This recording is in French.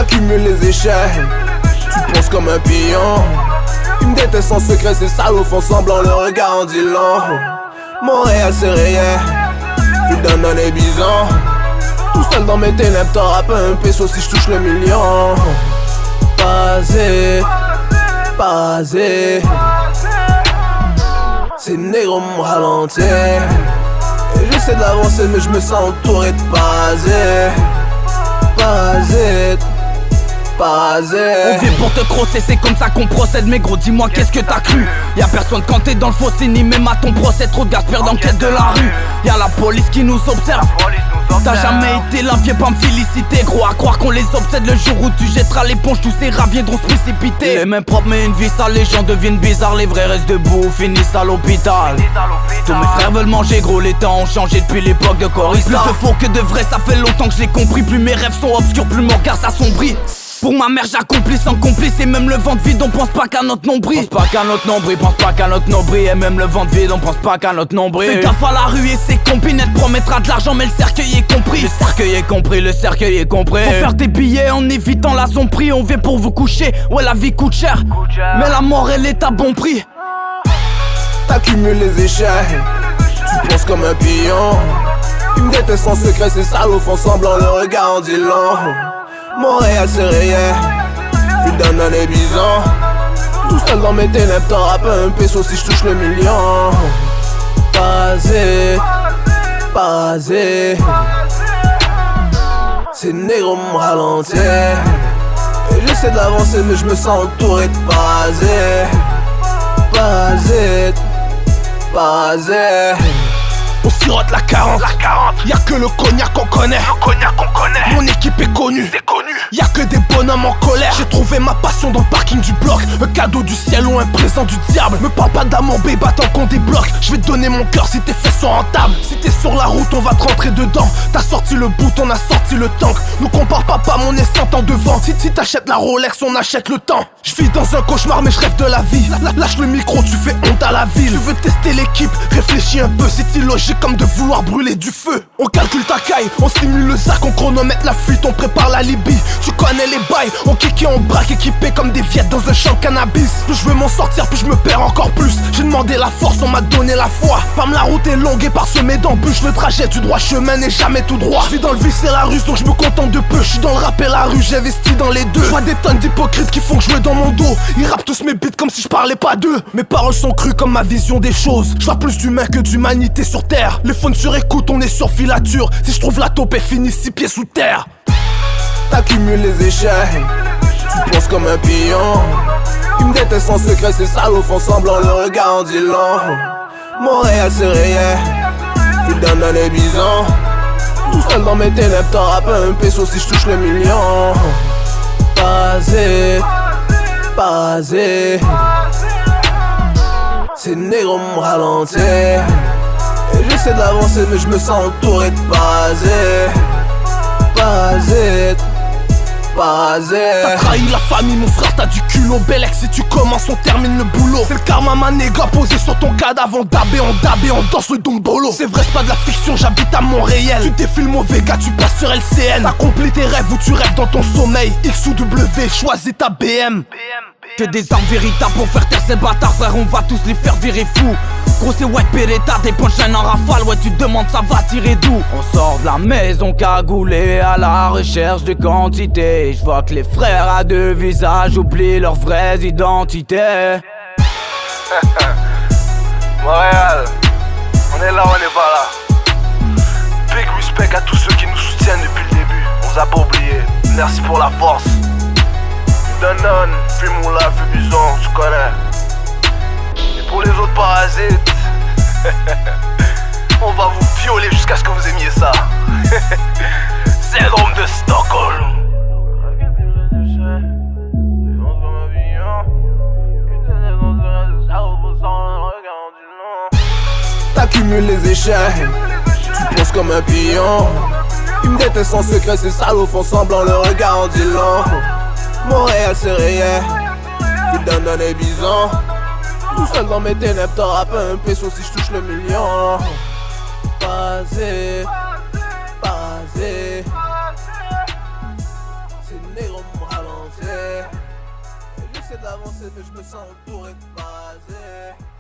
T'accumules les échecs, tu penses comme un pion. Ils me détestent en secret, ces salauds font semblant, le regard en dit long. Montréal c'est réel, ville d'un non et bison. Tout seul dans mes ténèbres, t'auras pas un peso si je touche le million. Basé, basé. Ces négros me ralentit. Et j'essaie d'avancer mais je me sens entouré de basé. Basé. On vient pour te crosser, c'est comme ça qu'on procède. Mais gros, dis-moi qu'est-ce que t'as cru? Y'a personne quand t'es dans le fossé, ni même à ton procès. Trop de gaspillage dans quête de la rue. Y'a la police qui nous observe. T'as jamais été là, viens pas me féliciter. Gros, à croire qu'on les obsède. Le jour où tu jetteras l'éponge, tous ces rats viendront se précipiter. Les mains propres mais une vie sale, les gens deviennent bizarres. Les vrais restent debout, finissent à l'hôpital. Tous mes frères veulent manger, gros, les temps ont changé depuis l'époque de Corista. Plus de faux que de vrai, ça fait longtemps que je l'ai compris. Plus mes rêves sont obscurs, plus mon regard s'assombrit. Pour ma mère j'accomplis sans complice. Et même le ventre vide on pense pas qu'à notre nombril. Pense pas qu'à notre nombril, pense pas qu'à notre nombril. Et même le ventre vide on pense pas qu'à notre nombril. Fais gaffe à la rue et ses compines. Elle te promettra de l'argent mais le cercueil est compris. Le cercueil est compris, le cercueil est compris. Faut faire des billets en évitant la prix. On vient pour vous coucher, ouais la vie coûte cher. Mais la mort elle est à bon prix. T'accumules les échecs, tu penses comme un pion. Ils me détestent en secret, ces salauds font semblant, le regard en dit long. Montréal c'est réel, ville d'un non et bison. Tout seul dans mes ténèbres, t'auras pas un peso si je touche le million. Basé, basé. Ces négros me ralentit. Et j'essaie d'avancer mais je me sens entouré de basé. Basé, basé. On sirote la 40, y'a que le cognac qu'on connaît. Mon équipe est connue, y'a que des bonhommes en colère. J'ai trouvé ma passion dans le parking du bloc. Un cadeau du ciel ou un présent du diable. Me parle pas d'amour bébé, tant qu'on débloque. Je vais te donner mon cœur si tes fesses sont rentables. Si t'es sur la route on va te rentrer dedans. T'as sorti le bout, on a sorti le tank. Nous compare pas mon essence en devant. Si t'achètes la Rolex on achète le temps. Je vis dans un cauchemar mais je rêve de la vie. Lâche le micro, tu fais honte à la ville. Tu veux tester l'équipe, réfléchis un peu. C'est illogique comme de vouloir brûler du feu. On calcule ta caille, on simule le sac, on chronomètre la fuite, on prépare la Libye. Tu connais les bails, on kick et on braque, équipé comme des viettes dans un champ de cannabis. Plus je veux m'en sortir, plus je me perds encore plus. J'ai demandé la force, on m'a donné la foi. Pam, la route est longue et parsemée d'embûches. Le trajet du droit chemin n'est jamais tout droit. Je vis dans le vice et la rue, donc je me contente de peu. Je suis dans le rap et la rue, j'investis dans les deux. Je vois des tonnes d'hypocrites qui font que jouer dans mon dos. Ils rappent tous mes beats comme si je parlais pas d'eux. Mes paroles sont crues comme ma vision des choses. Je vois plus d'humains que d'humanité sur terre. Les phones sur écoute, on est sur filature. Si je trouve la taupe, elle finit 6 pieds sous terre. T'accumules les échecs, tu penses comme un pion. Ils me détestent en secret, ces salauds font semblant, le regard en dit long. Montréal c'est réel, ville d'un non et bison. Tout seul dans mes ténèbres, t'auras pas un peso si je touche le million. Basé, basé. Ces négros me ralentit. Et j'essaie d'avancer mais je me sens entouré de basé. Basé, basé. T'as trahi la famille mon frère, t'as du culot. Bellec si tu commences on termine le boulot. C'est le karma ma néga posé sur ton cadavre. On dabé, on danse le dombolo. C'est vrai c'est pas de la fiction, j'habite à Montréal. Tu défiles mon Vega, tu passes sur LCN. T'accomplis tes rêves ou tu rêves dans ton sommeil. X ou W, choisis ta BM. Que des armes véritables pour faire taire ces bâtards, frère, on va tous les faire virer fous. Gros c'est white Beretta, des punchlines en rafale, ouais tu te demandes ça va tirer d'où. On sort de la maison cagoulée à la recherche de quantité. Je vois que les frères à deux visages oublient leurs vraies identités. Montréal, on est là, on est pas là. Big respect à tous ceux qui nous soutiennent depuis le début. On vous a pas oublié, merci pour la force. Non, fuis-moi là, fuis bison, tu connais. Et pour les autres parasites, on va vous violer jusqu'à ce que vous aimiez ça. Syndrome de Stockholm. T'accumules les échecs, tu penses comme un pion. Ils me détestent en secret, ces salauds font semblant, le regard en dit long. Montréal c'est réel, ville d'un non et bison. Tout seul dans mes ténèbres, t'auras pas un peso si je touche le million. Basé, basé. Ces négros d'avancer mais je me sens entouré de parasites.